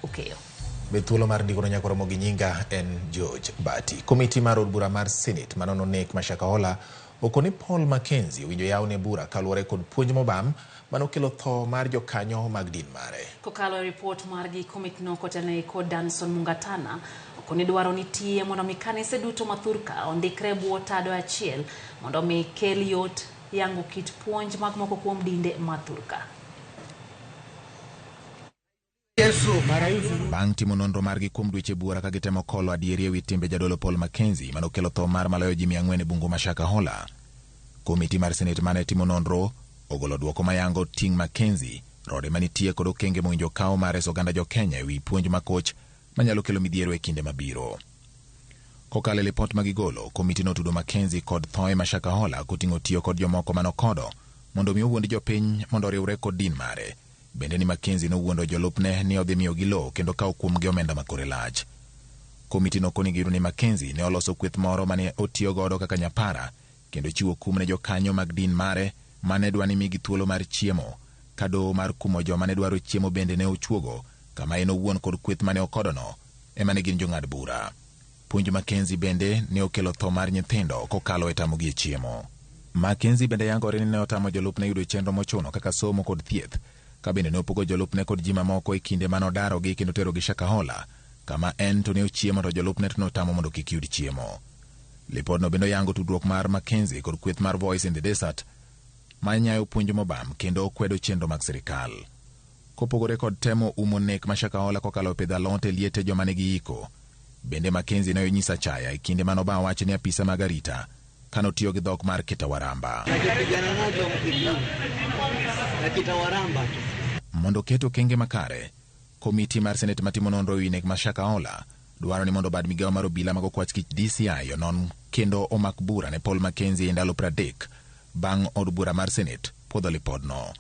Okeyo. Bethuolo mar ndiko nyakoro mogi nyinga en George Bati. Komiti mar od bura mar Senate manono nek Mashakahola okoni Paul Mackenzie winjo yawne bura kaluwore kod puonj mobam manokelo tho mar jokanyo mag din mare. Kokalo report margi komiti no kotene kod Danson Mungatana okoni dwaro nitie mondo mi kanise duto mathurka ondikre bwo tado achiel mondo mi kel yot yango kit puonj mag moko kuom dinde mathurka. Bang' timo nonro margi kuom dweche buora ka gitemo kolo adieri ewi timbe jadolo Paul Mackenzie manokelo tho mar maloyo ji 400 e bungu Mashakahola. Komiti mar Senate mane timo nonro ogolo duoko mayango ting' Mackenzie, rode manitie kod okenge mowinjo kawo mar reso oganda jo Kenya ewi puonj makoch manyalo kelo midhiero e kinde mabiro. Kokalo lipot magigolo, komiti notudo Mackenzie kod thoe Mashakahola koting'o tiyo kod jomoko manokodo mondo mi owuond jopiny mondo oriwre kod din mare. Bende ni Mackenzie nowuondo jolupne ni odhi miyo gilo kendo kawo kuomgi omenda makore lach. Komiti nokoni giro ni Mackenzie ne oloso kweth moro mane otiyo godo kaka nyapara kendo chiwo kum ne jokanyo mag din mare mane dwani migi thuolo mar chiemo, kado mar kumo joma ne dwaro chiemo bende ne ochuogo kama en owuon kod kweth mane okodono ema ne gin jong'ad bura. Puonj Mackenzie bende ne okelo tho mar nyithindo kokalo e tamogi e chiemo. Mackenzie bende yangore ni ne otamo jolupne yudo chenro mochuno kaka somo kod thieth, ka bende ne opogo jolupne kod ji mamoko e kinde manodarogi kendo terogi Shakahola, kama en to ne ochiemo to jolupne to notamo mondo kik yud chiemo. Lipodno bende yango tudruok mar Mackenzie kod kweth mar Voice in the Desert manyayo puonj mobam kendo okwedo chenro mag sirikal. Kopogore kod temo umo nek Mashakahola kokalo pidho alot e liete joma ne giiko, bende Mackenzie ne onyisa chaya e kinde manoba wacho ni apisa mag arita kanotiyo gi dhok mar Kitawaramba. Mondo keto kenge makare, komiti mar Senate matimo nonro ewi nek Mashakahola dwaro ni mondo bad migawo mar obila mag okwach kich DCI onon kendo omak bura ne Paul Mackenzie e ndalo 30 bang' od bura mar Senate puodho lipodno.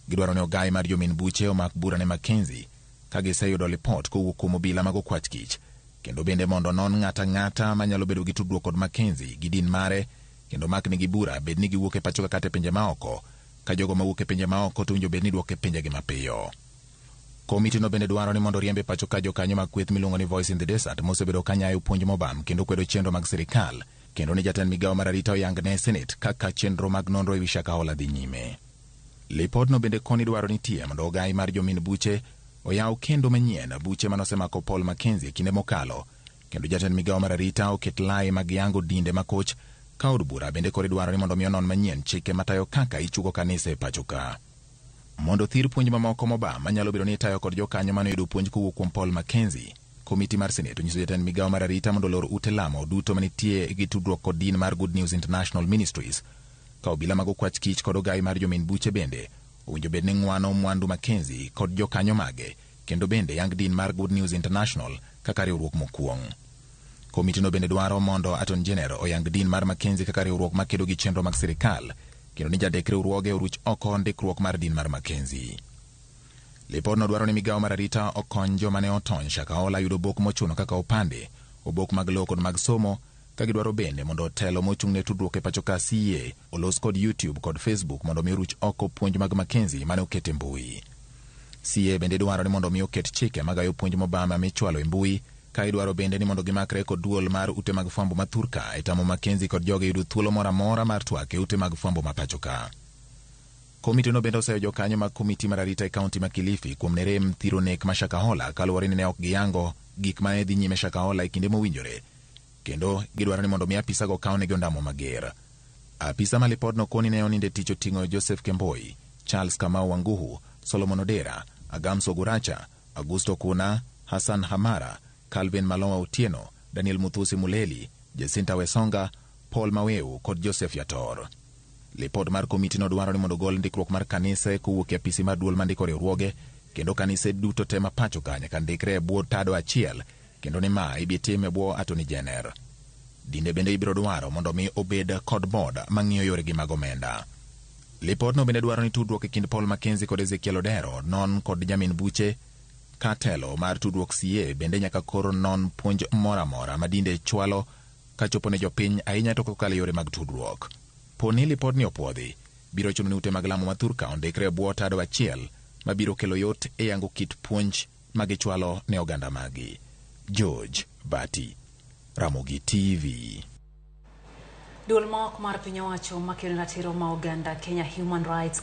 Gidwaro ni ogai mar jomin buche omak bura ne Mackenzie ka giseyudo lipot kowuok kuom obila mag okwach kich, kendo bende mondo non ng'ata manyalo bedo gi tudruok kod Mackenzie gi din mare kendo mak nigi bura bed ni giwuok e pacho kata e pinje maoko, ka jogo mawuok e pinje maoko to winjo bed ni duok e pinjegi mapiyo. Komiti no bende dwaro ni mondo riembe pacho ka jokanyo mag kweth miluongo ni Voice in the Desert mosebedo kanyayo puonj mobam kendo kwedo chenro mag sirikal, kendo ni jatend migawo mar arita oyang ne Senate kaka chenro mag nonro ewi Shakahola dhi nyime. Lipodno bende koni dwaro nitie mondo ogai mar jomin buche oyaw kendo manyien buche manosemako Paul Mackenzie kinde mokalo, kendo jatend migawo mar arita oket lai mag yango dinde makoch ka od bura bende kori dwaro ni mondo mi onon manyien chike matayo kaka ichugo kanisa e pacho ka. Mondo thir puonj mamoko mobam manyalo bedo ni tayo kod jokanyo manoyudo puonj kowuok kuom Paul Mackenzie, komiti mar Senate onyiso jatend migawo mar arita mondo lor ute lamo duto manitie gi tudruok kod din mar Good News International Ministries, ka obila mag okwach kich kod ogai mar jomin buche bende owinjo bed ni ng'wano mwandu Mackenzie kod jokanyo mage, kendo bende yang din mar Good News International kaka riwruok mokwong. Komiti no bende dwaro mondo Attorney General oyang din mar Mackenzie kaka riwruok makedo gi chenro mag sirikal, kendo ni jadek riwruoge oruch oko ndikruok mar din mar Mackenzie. Lipodno dwaro ni migawo mar arita okony joma ne otony Shakahola yudo obok mochuno kaka opande, obok mag lowo kod mag somo, ka gidwaro bende mondo telo mochung' ne tudruok e pacho ka CA olos kod YouTube kod Facebook mondo mi oruch oko puonj mag Mackenzie mane oket e mbui. CA bende dwaro ni mondo mi oket chike magayo puonj mobama michwalo e mbui, ka idwaro bende ni mondo gimakre kod duol mar ute mag fwambo mathurka e tamo Mackenzie kod joge yudo thuolo moro amora mar twak e ute mag fwambo ma pacho ka. Komiti no bende oseyo jokanyo mag komiti mar arita e kaunti ma Kilifi kuom nerem thiro nek Mashakahola kaluwore ni ne ok giyango gik mane dhi nyime Shakahola e kinde mowinjore, kendo gidwaro ni mondo mi apisa go kawnegi ondamo mager. Apisa ma lipodno koni ne oninde tich oting'o Joseph Kemboi, Charles Kamau Wanguhu, Solomon Odera, Agamso Guracha, Augusto Kuna, Hassan Hamara, Calvin Malowa Otieno, Daniel Muthusi Muleli, Jacinta Wesonga, Paul Maweu kod Joseph Yator. Lipod mar komiti no dwaro ni mondo gol ndikruok mar kanise kowuok e apisi mar duol mandiko riwruoge, kendo kanise duto te ma pacho ka nyaka ndikre e bwo tado achiel, kendo ni ma ibitim e bwo Attorney General. Dinde bende ibiro dwaro mondo mi obed kod board mang'iyo yoregi mag omenda. Lipodno bende dwaro ni tudruok e kind Paul Mackenzie kod Ezekiel Odero non kod jamin buche, katelo mar tudruok CA bende nyaka koro non puonj mora madinde chwalo kachopo ne jopiny ahinya to kokalo yore mag tudruok. Poni lipodni opuodhi, biro chuno ni ute mag lamo mathurka ondikre e bwo tado achiel mabiro kelo yot e yango kit puonj magichwalo ne oganda magi. George Bati, Ramogi TV. Duol mok mar piny owacho makelo ratiro ma oganda Kenya Human Rights